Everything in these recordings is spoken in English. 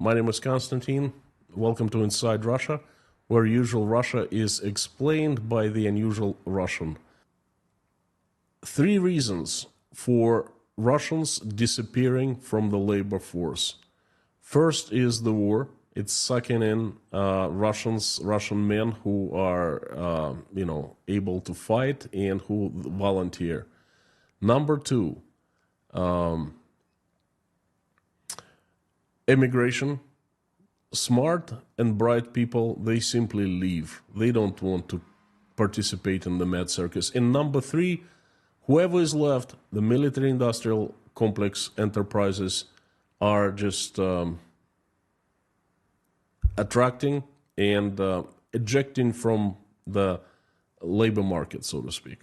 My name is Konstantin. Welcome to Inside Russia, where usual Russia is explained by the unusual Russian. 3 reasons for Russians disappearing from the labor force. First is the war. It's sucking in Russian men who are, able to fight and who volunteer. Number 2, immigration. Smart and bright people, they simply leave. They don't want to participate in the mad circus. And number 3, whoever is left, the military-industrial complex enterprises are just attracting and ejecting from the labor market, so to speak.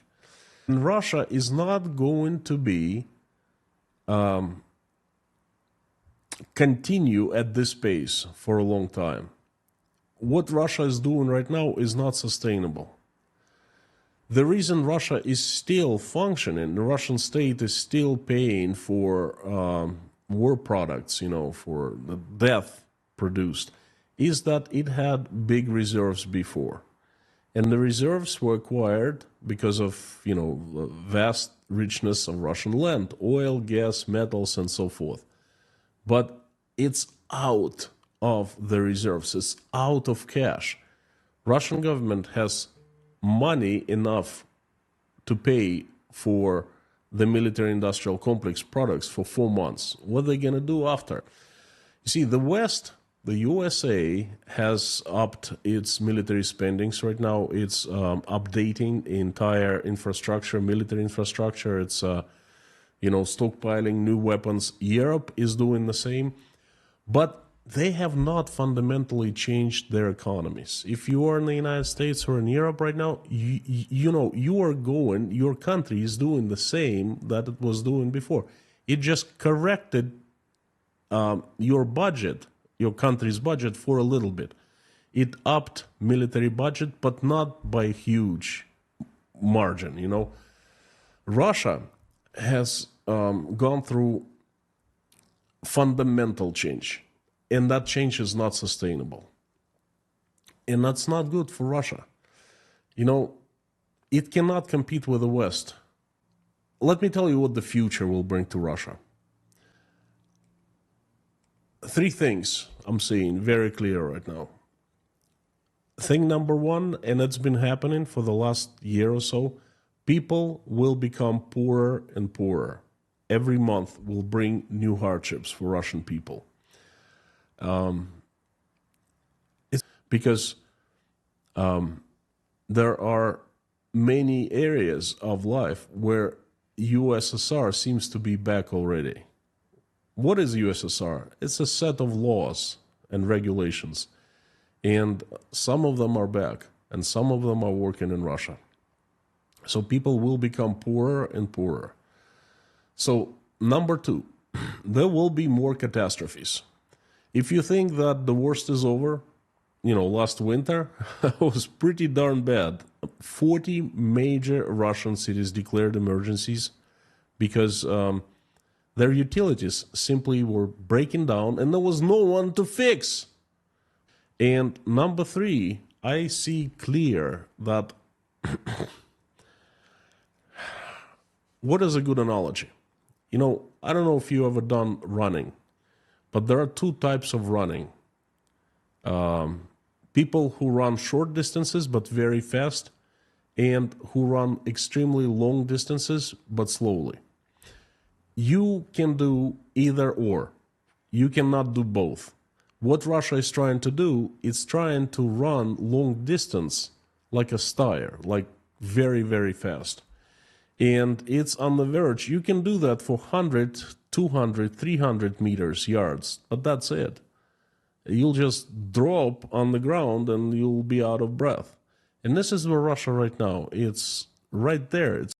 And Russia is not going to be continue at this pace for a long time. What Russia is doing right now is not sustainable. The reason Russia is still functioning, the Russian state is still paying for war products, for the death produced, is that it had big reserves before. And the reserves were acquired because of, the vast richness of Russian land, oil, gas, metals, and so forth. But it's out of the reserves. It's out of cash. Russian government has money enough to pay for the military-industrial complex products for 4 months. What are they going to do after? You see, the West, the USA, has upped its military spendings right now. It's updating the entire infrastructure, military infrastructure. It's stockpiling new weapons. Europe is doing the same, but they have not fundamentally changed their economies. If you are in the United States or in Europe right now, your country is doing the same that it was doing before. It just corrected your budget, your country's budget, for a little bit. It upped military budget, but not by a huge margin, Russia has gone through fundamental change, and that change is not sustainable. And that's not good for Russia. It cannot compete with the West. Let me tell you what the future will bring to Russia. 3 things I'm seeing very clear right now. Thing number 1, and it's been happening for the last year or so, people will become poorer and poorer. Every month will bring new hardships for Russian people. It's because there are many areas of life where USSR seems to be back already. What is USSR? It's a set of laws and regulations. And some of them are back, and some of them are working in Russia. So people will become poorer and poorer. So, number 2, there will be more catastrophes. If you think that the worst is over, last winter was pretty darn bad. 40 major Russian cities declared emergencies because their utilities simply were breaking down and there was no one to fix. And number 3, I see clear that what is a good analogy? I don't know if you ever done running, but there are 2 types of running. People who run short distances but very fast, and who run extremely long distances but slowly. You can do either or. You cannot do both. What Russia is trying to do is trying to run long distance like a Steyr, like very, very fast. And it's on the verge. You can do that for 100, 200, 300 meters, yards, but that's it. You'll just drop on the ground and you'll be out of breath. And this is where Russia right now, it's right there. It's